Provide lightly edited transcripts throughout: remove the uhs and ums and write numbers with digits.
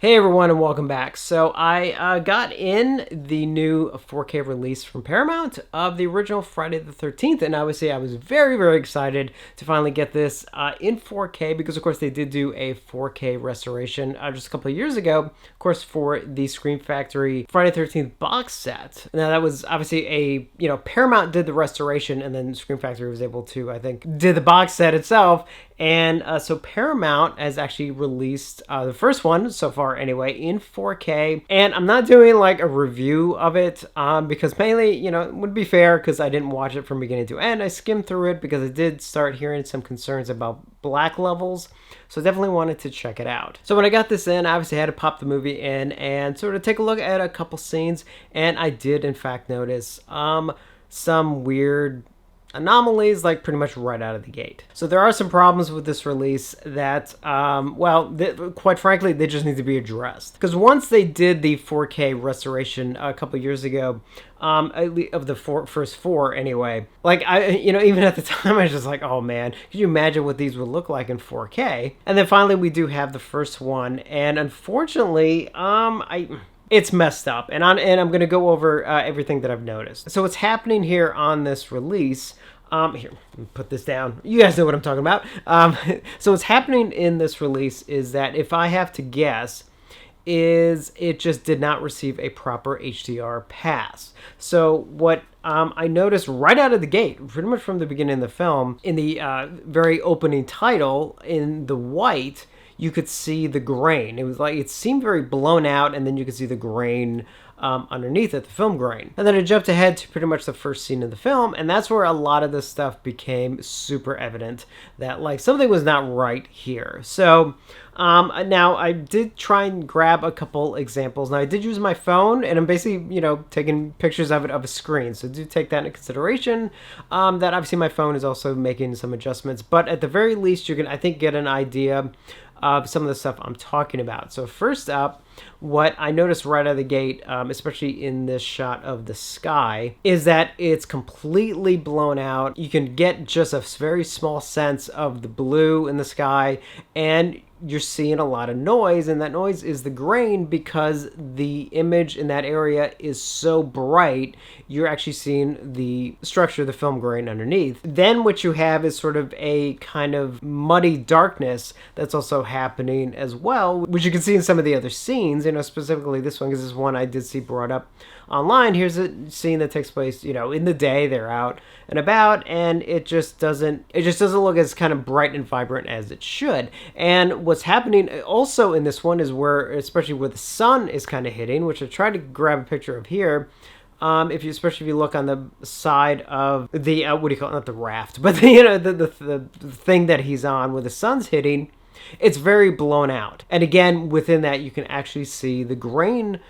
Hey everyone, and welcome back. So I got in the new 4K release from Paramount of the original Friday the 13th, and obviously I was very excited to finally get this in 4K because of course they did do a 4K restoration just a couple of years ago, of course, for the Scream Factory Friday the 13th box set. Now that was obviously Paramount did the restoration, and then Scream Factory was able to, I think, did the box set itself. And so Paramount has actually released the first one so far anyway in 4K, and I'm not doing like a review of it because mainly, it would be fair because I didn't watch it from beginning to end. I skimmed through it because I did start hearing some concerns about black levels, so I definitely wanted to check it out. So when I got this in, I obviously had to pop the movie in and sort of take a look at a couple scenes, and I did in fact notice some weird anomalies, like pretty much right out of the gate. So there are some problems with this release that, quite frankly, they just need to be addressed. Because once they did the 4K restoration a couple years ago, of the first four anyway, like even at the time I was just like, oh man, could you imagine what these would look like in 4K? And then finally we do have the first one, and unfortunately, it's messed up, and I'm going to go over everything that I've noticed. So what's happening here on this release, here, put this down. You guys know what I'm talking about. So what's happening in this release is that, if I have to guess, is it just did not receive a proper HDR pass. So what I noticed right out of the gate, pretty much from the beginning of the film, in the very opening title, in the white, you could see the grain. It was like, it seemed very blown out, and then you could see the grain underneath it, the film grain. And then it jumped ahead to pretty much the first scene of the film, and that's where a lot of this stuff became super evident, that like something was not right here. So now I did try and grab a couple examples. Now I did use my phone, and I'm basically, taking pictures of it of a screen. So do take that into consideration, that obviously my phone is also making some adjustments, but at the very least you can, I think, get an idea of some of the stuff I'm talking about. So first up, what I noticed right out of the gate, especially in this shot of the sky, is that it's completely blown out. You can get just a very small sense of the blue in the sky, and you're seeing a lot of noise, and that noise is the grain, because the image in that area is so bright, you're actually seeing the structure of the film grain underneath. Then what you have is sort of a kind of muddy darkness that's also happening as well, which you can see in some of the other scenes, specifically this one, because this one I did see brought up online. Here's a scene that takes place, in the day. They're out and about, and it just doesn't look as kind of bright and vibrant as it should. And what's happening also in this one is where, especially where the sun is kind of hitting, which I tried to grab a picture of here. Especially if you look on the side of the what do you call it? Not the raft, but the thing that he's on, where the sun's hitting, it's very blown out. And again, within that, you can actually see the grain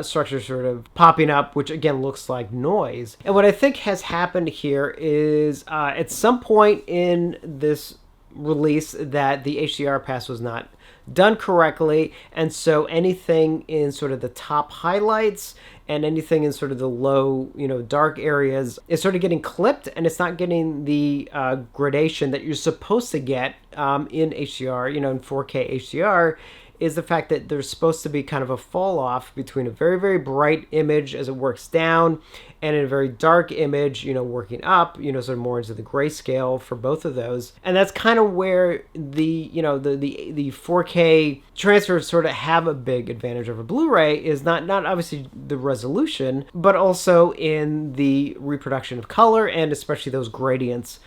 structure sort of popping up, which again looks like noise. And what I think has happened here is at some point in this release that the HDR pass was not done correctly, and so anything in sort of the top highlights and anything in sort of the low, dark areas is sort of getting clipped, and it's not getting the gradation that you're supposed to get in HDR, in 4K HDR, is the fact that there's supposed to be kind of a fall off between a very bright image as it works down, and in a very dark image, working up, sort of more into the grayscale for both of those. And that's kind of where the 4K transfers sort of have a big advantage over Blu-ray, is not obviously the resolution, but also in the reproduction of color, and especially those gradients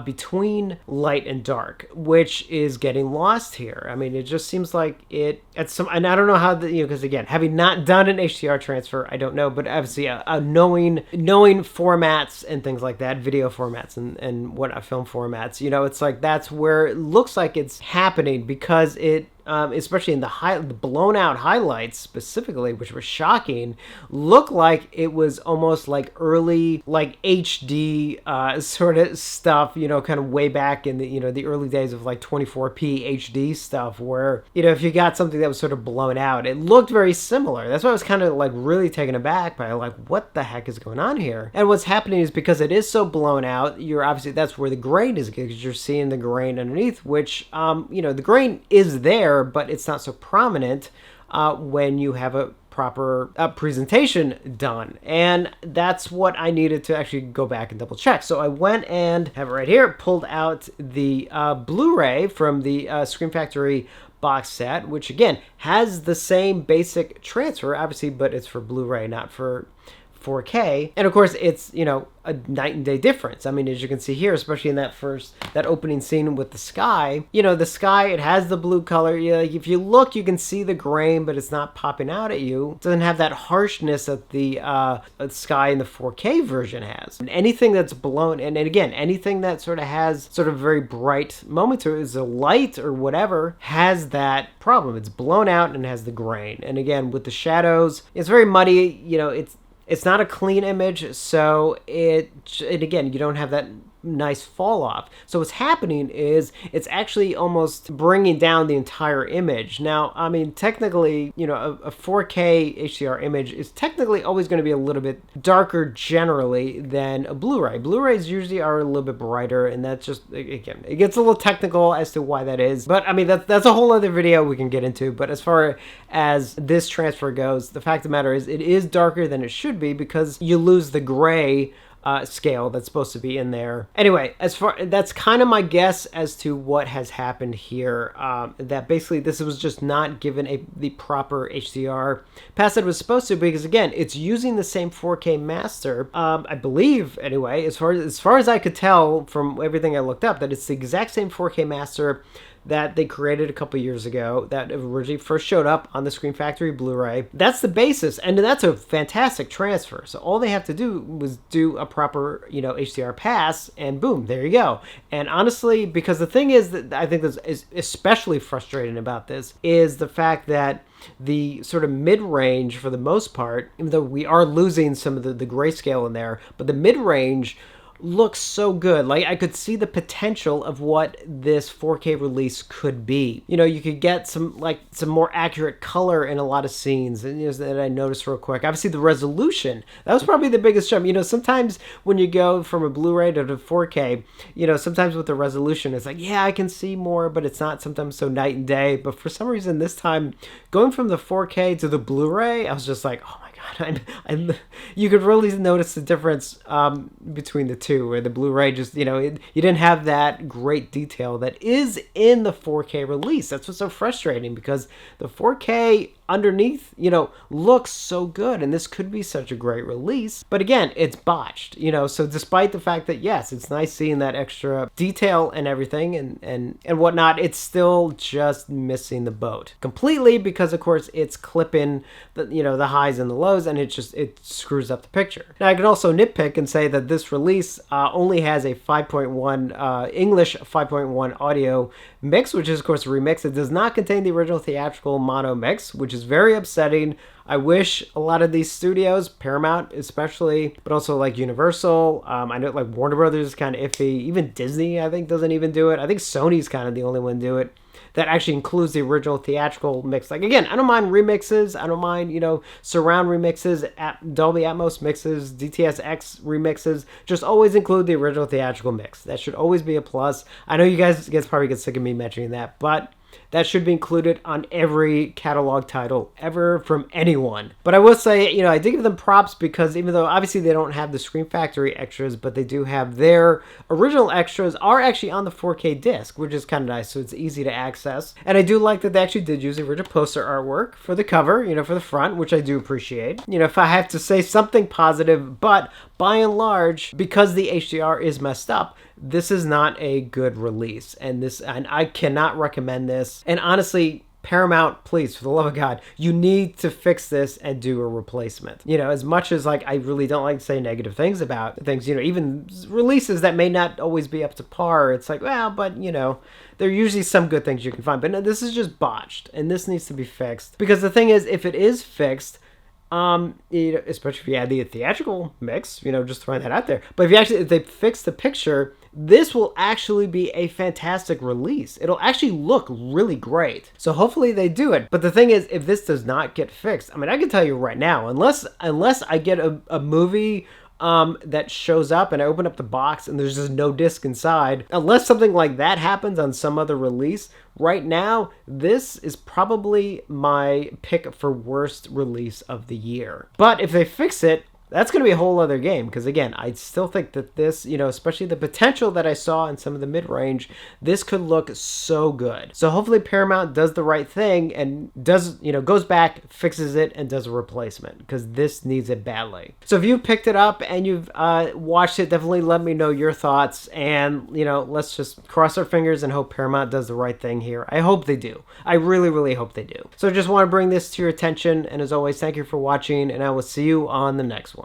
between light and dark, which is getting lost here. I mean, it just seems like it at some, and I don't know how because again, having not done an HDR transfer, I don't know, but obviously knowing formats and things like that, video formats and what film formats, it's like that's where it looks like it's happening, because it especially in the blown out highlights specifically, which were shocking, looked like it was almost like early, like HD sort of stuff, kind of way back in the early days of like 24p HD stuff, where, if you got something that was sort of blown out, it looked very similar. That's why I was kind of like really taken aback by like, what the heck is going on here? And what's happening is, because it is so blown out, you're obviously, that's where the grain is, because you're seeing the grain underneath, which, the grain is there, but it's not so prominent when you have a proper presentation done. And that's what I needed to actually go back and double check. So I went and have it right here, pulled out the Blu-ray from the Scream Factory box set, which again has the same basic transfer, obviously, but it's for Blu-ray, not for 4K. And of course, it's, you know, a night and day difference. I mean, as you can see here, especially in that opening scene with the sky, you know, the sky, it has the blue color. Yeah, like if you look, you can see the grain, but it's not popping out at you. It doesn't have that harshness that the sky in the 4K version has. And anything that's blown, and again, anything that sort of has sort of very bright moment to it, is a light or whatever, has that problem. It's blown out and has the grain. And again, with the shadows, it's very muddy. You know, it's not a clean image, so and again, you don't have that nice fall off. So what's happening is it's actually almost bringing down the entire image. Now, I mean, technically, you know, a 4K HDR image is technically always going to be a little bit darker generally than a Blu-ray. Blu-rays usually are a little bit brighter, and that's just, again, it gets a little technical as to why that is. But I mean, that's a whole other video we can get into. But as far as this transfer goes, the fact of the matter is it is darker than it should be because you lose the gray scale that's supposed to be in there. Anyway, that's kind of my guess as to what has happened here. That basically this was just not given the proper HDR pass that it was supposed to, because again, it's using the same 4K master. I believe anyway, as far as I could tell from everything I looked up, that it's the exact same 4K master that they created a couple years ago that originally first showed up on the Scream Factory Blu-ray. That's the basis, and that's a fantastic transfer. So all they have to do was do a proper, you know, HDR pass, and boom, there you go. And honestly, because the thing is that I think is especially frustrating about this is the fact that the sort of mid-range, for the most part, even though we are losing some of the grayscale in there, but the mid-range looks so good. Like, I could see the potential of what this 4K release could be. You know, you could get some more accurate color in a lot of scenes, and, you know, that I noticed real quick. Obviously, the resolution, that was probably the biggest jump. You know, sometimes when you go from a Blu-ray to the 4K, you know, sometimes with the resolution, it's like, yeah, I can see more, but it's not sometimes so night and day. But for some reason, this time, going from the 4K to the Blu-ray, I was just like, oh my God, you could really notice the difference between the two, where the Blu-ray just, you know, you didn't have that great detail that is in the 4K release. That's what's so frustrating, because the 4K underneath, you know, looks so good, and this could be such a great release. But again, it's botched, you know, so despite the fact that, yes, it's nice seeing that extra detail and everything and whatnot, it's still just missing the boat completely, because of course it's clipping the, you know, the highs and the lows, and it screws up the picture. Now, I can also nitpick and say that this release only has a 5.1 English 5.1 audio mix, which is of course a remix. It does not contain the original theatrical mono mix, which is very upsetting. I wish a lot of these studios, Paramount especially, but also like Universal, I know like Warner Brothers is kind of iffy. Even Disney, I think, doesn't even do it. I think Sony's kind of the only one to do it that actually includes the original theatrical mix. Like, again, I don't mind remixes. I don't mind, you know, surround remixes, Dolby Atmos mixes, DTS-X remixes. Just always include the original theatrical mix. That should always be a plus. I know you guys probably get sick of me mentioning that, but that should be included on every catalog title ever from anyone. But I will say, you know, I did give them props, because even though obviously they don't have the Scream Factory extras, but they do have their original extras are actually on the 4K disc, which is kind of nice, so it's easy to access. And I do like that they actually did use the original poster artwork for the cover, you know, for the front, which I do appreciate. You know, if I have to say something positive, but by and large, because the HDR is messed up, this is not a good release, and I cannot recommend this. And honestly, Paramount, please, for the love of God, you need to fix this and do a replacement. You know, as much as like I really don't like to say negative things about things, you know, even releases that may not always be up to par, it's like, well, but you know, there are usually some good things you can find. But no, this is just botched, and this needs to be fixed. Because the thing is, if it is fixed, you know, especially if you add the theatrical mix, you know, just throwing that out there. But if they fix the picture, this will actually be a fantastic release. It'll actually look really great. So hopefully they do it. But the thing is, if this does not get fixed, I mean, I can tell you right now, unless I get a movie that shows up, and I open up the box and there's just no disc inside. Unless something like that happens on some other release, right now, this is probably my pick for worst release of the year. But if they fix it, that's going to be a whole other game, because again, I still think that this, especially the potential that I saw in some of the mid-range, this could look so good. So hopefully Paramount does the right thing and goes back, fixes it, and does a replacement, because this needs it badly. So if you picked it up and you've watched it, definitely let me know your thoughts, and let's just cross our fingers and hope Paramount does the right thing here. I hope they do. I really, really hope they do. So just want to bring this to your attention, and as always, thank you for watching, and I will see you on the next one.